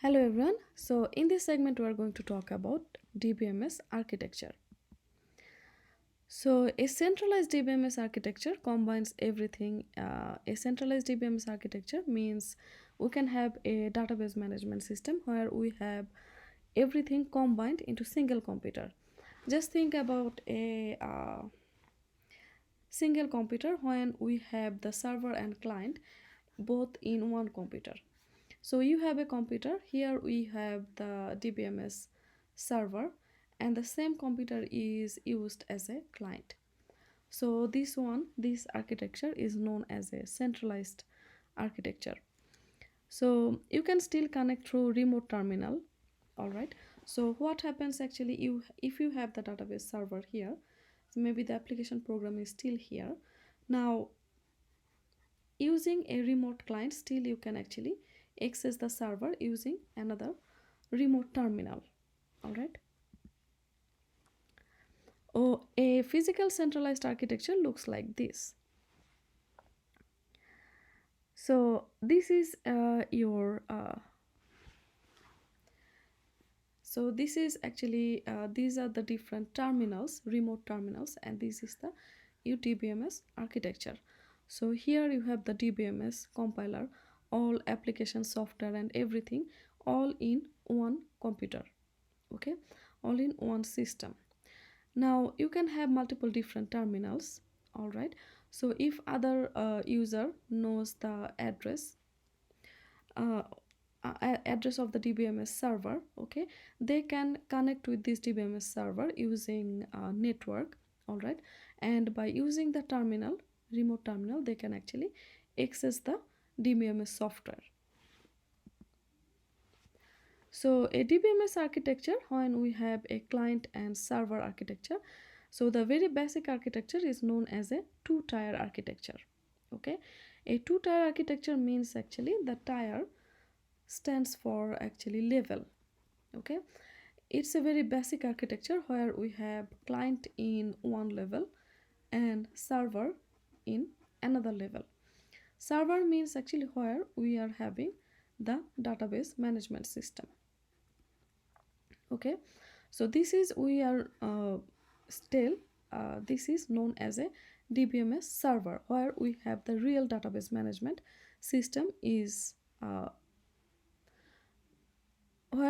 Hello everyone. So in this segment we are going to talk about DBMS architecture. So a centralized DBMS architecture combines everything. A centralized DBMS architecture means we can have a database management system where we have everything combined into single computer. Just think about a single computer when we have the server and client both in one computer. So you have a computer, here we have the DBMS server, and the same computer is used as a client. So this architecture is known as a centralized architecture. So you can still connect through remote terminal. All right, so what happens actually, if you have the database server here, so maybe the application program is still here. Now using a remote client, still you can actually access the server using another remote terminal. All right. Oh, a physical centralized architecture looks like this. So this is your so this is actually these are the different terminals, remote terminals, and this is the UDBMS architecture. So here you have the DBMS compiler, all application software and everything, all in one computer. Okay, all in one system. Now you can have multiple different terminals. All right, so if other user knows the uh, address of the DBMS server, okay, they can connect with this DBMS server using network. All right, and by using the terminal, remote terminal, they can actually access the DBMS software. So a DBMS architecture, when we have a client and server architecture, so the very basic architecture is known as a two-tier architecture. Okay, a two-tier architecture means actually the tier stands for actually level. Okay, it's a very basic architecture where we have client in one level and server in another level. Server means actually where we are having the database management system. Okay, so this is we are still this is known as a DBMS server, where we have the real database management system is where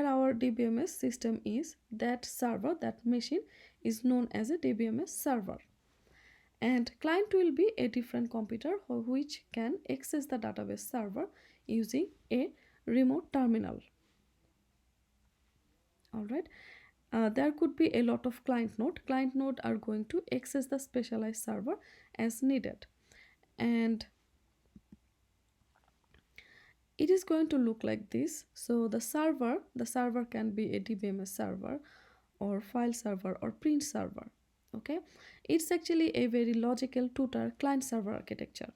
our DBMS system is, that server, that machine is known as a DBMS server, and client will be a different computer which can access the database server using a remote terminal. All right, there could be a lot of client node are going to access the specialized server as needed, and it is going to look like this. So the server can be a DBMS server or file server or print server. Okay, it's actually a very logical two-tier client server architecture.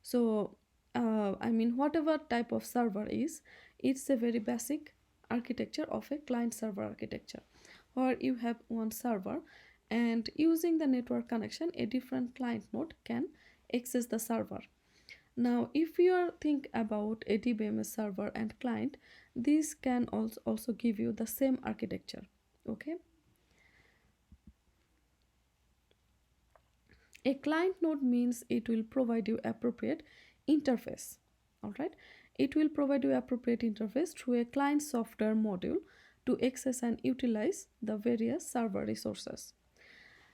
So I mean, whatever type of server is, it's a very basic architecture of a client server architecture, where you have one server, and using the network connection, a different client node can access the server. Now if you think about a DBMS server and client, this can also give you the same architecture. Okay, a client node means it will provide you appropriate interface. All right, it will provide you appropriate interface through a client software module to access and utilize the various server resources.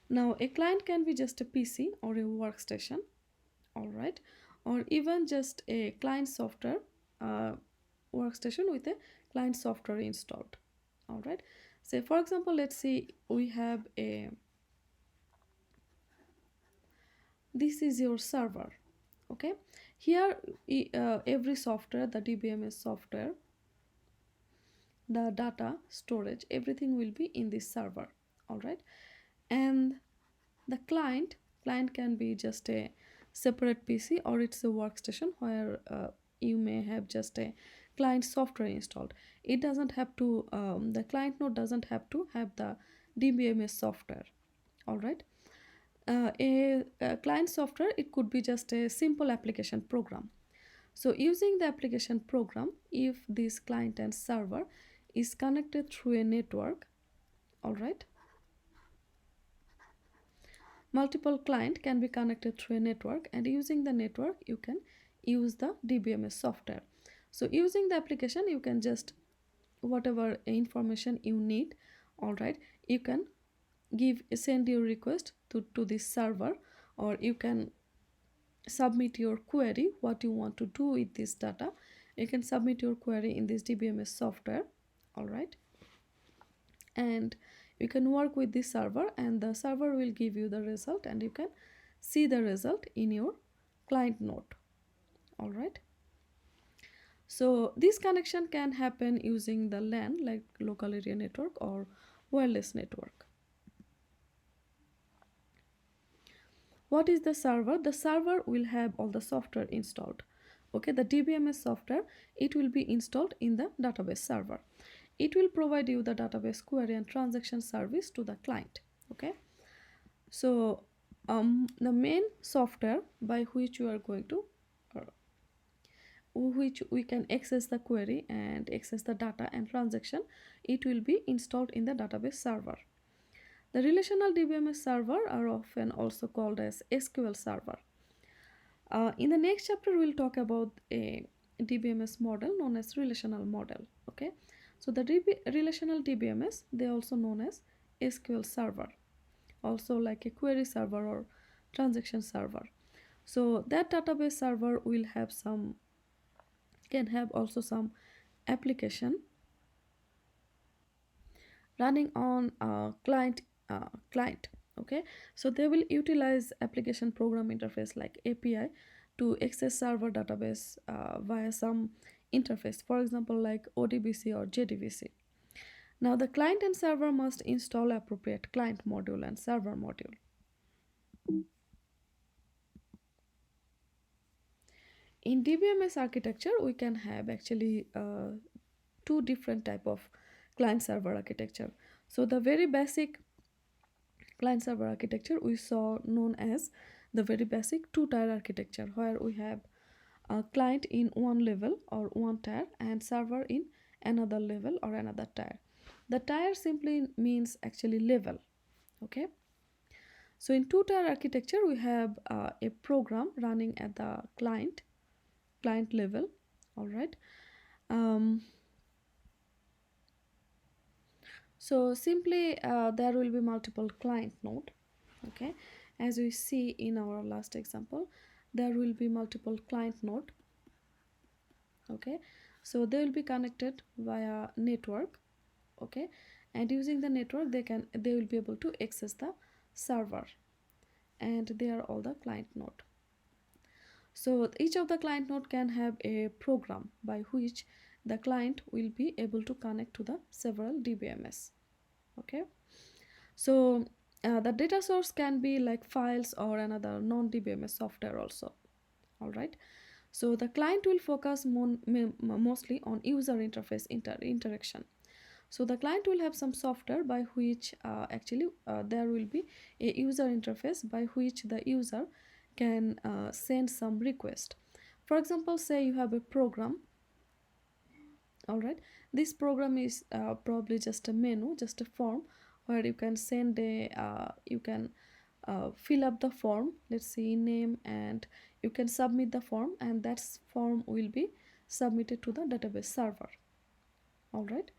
Now a client can be just a PC or a workstation. All right, or even just a client software workstation with a client software installed. All right, say for example, let's say we have a this is your server. Okay, here every software, the DBMS software, the data storage, everything will be in this server. All right, and the client can be just a separate PC, or it's a workstation where you may have just a client software installed. It doesn't have to the client node doesn't have to have the DBMS software. All right, a client software, it could be just a simple application program. So using the application program, if this client and server is connected through a network, all right, multiple client can be connected through a network, and using the network you can use the DBMS software. So using the application, you can just whatever information you need, all right, you can send your request to this server, or you can submit your query, what you want to do with this data. You can submit your query in this DBMS software, all right, and you can work with this server, and the server will give you the result, and you can see the result in your client node, all right. So this connection can happen using the LAN, like local area network, or wireless network. What is the server? The server will have all the software installed. Okay, the DBMS software, it will be installed in the database server. It will provide you the database query and transaction service to the client. Okay, so the main software by which you are going to which we can access the query and access the data and transaction, it will be installed in the database server. The relational DBMS server are often also called as SQL server. In the next chapter, we'll talk about a DBMS model known as relational model. Okay, so the relational DBMS, they also known as SQL server, also like a query server or transaction server. So that database server will have some, can have also some application running on client. Okay, so they will utilize application program interface like API to access server database via some interface, for example like ODBC or JDBC. Now the client and server must install appropriate client module and server module. In DBMS architecture, we can have actually two different type of client server architecture. So the very basic client server architecture we saw known as the very basic two-tier architecture, where we have a client in one level or one tier and server in another level or another tier. The tier simply means actually level. Okay, so in two-tier architecture we have a program running at the client level, all right. So simply there will be multiple client node. Okay, as we see in our last example, there will be multiple client node. Okay, so they will be connected via network. Okay, and using the network they will be able to access the server, and they are all the client node. So each of the client node can have a program by which the client will be able to connect to the several DBMS. Okay, so the data source can be like files or another non-DBMS software also, all right. So the client will focus mostly on user interface interaction. So the client will have some software by which there will be a user interface by which the user can send some request. For example, say you have a program, all right. This program is probably just a menu, just a form where you can send a you can fill up the form, let's see name, and you can submit the form, and that form will be submitted to the database server, all right.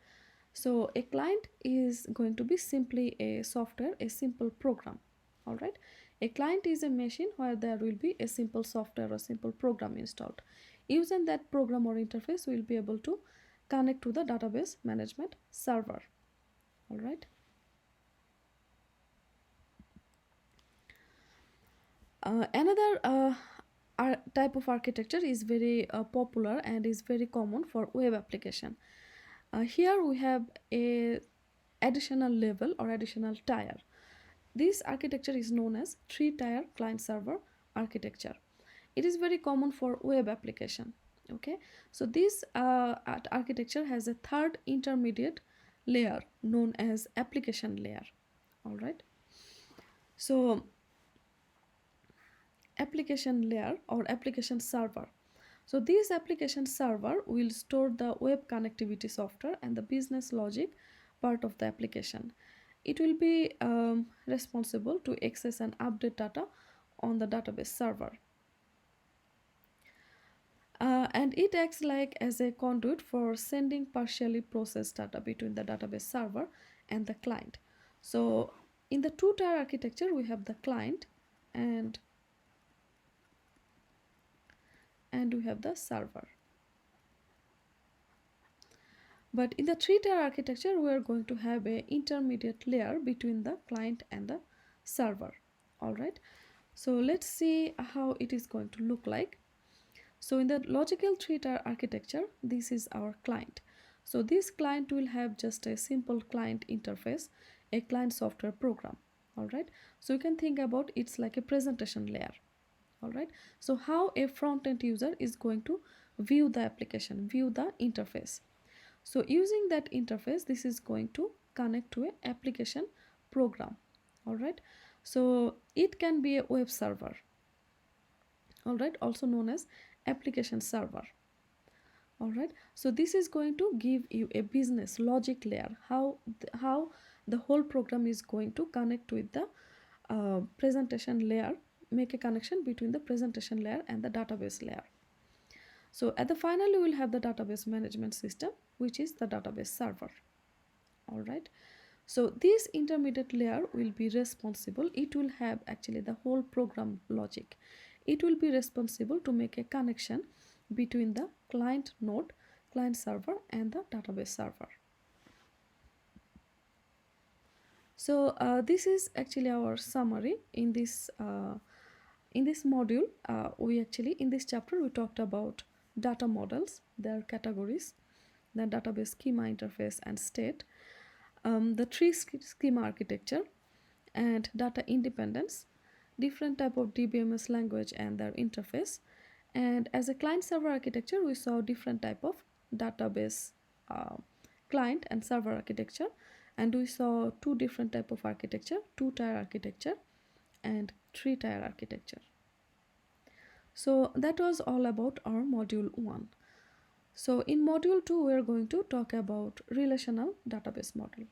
So a client is going to be simply a software, a simple program, all right. A client is a machine where there will be a simple software or simple program installed. Using that program or interface, we will be able to connect to the database management server, all right. Another type of architecture is very popular and is very common for web application. Here we have a additional level or additional tier. This architecture is known as three-tier client server architecture. It is very common for web application. Okay, so this architecture has a third intermediate layer known as application layer, all right. So application layer or application server, So this application server will store the web connectivity software and the business logic part of the application. It will be responsible to access and update data on the database server. And it acts like as a conduit for sending partially processed data between the database server and the client. So in the two-tier architecture, we have the client and we have the server. But in the three-tier architecture, we are going to have an intermediate layer between the client and the server. All right. So let's see how it is going to look like. So in the logical three-tier architecture, this is our client. So this client will have just a simple client interface, a client software program. All right. So you can think about it's like a presentation layer. All right. So how a front-end user is going to view the application, view the interface. So using that interface, this is going to connect to an application program. All right. So it can be a web server. All right. Also known as application server. All right. So this is going to give you a business logic layer, how the whole program is going to connect with the presentation layer, make a connection between the presentation layer and the database layer. So at the final, you will have the database management system, which is the database server. All right. So this intermediate layer will be responsible. It will have actually the whole program logic. It will be responsible to make a connection between the client node, client server, and the database server. So this is actually our summary in this module. We actually in this chapter we talked about data models, their categories, the database schema interface and state, the tree schema architecture, and data independence, different type of DBMS language and their interface. And as a client server architecture, we saw different type of database client and server architecture, and we saw two different type of architecture, two-tier architecture and three-tier architecture. So that was all about our module 1. So in module 2, we are going to talk about relational database model.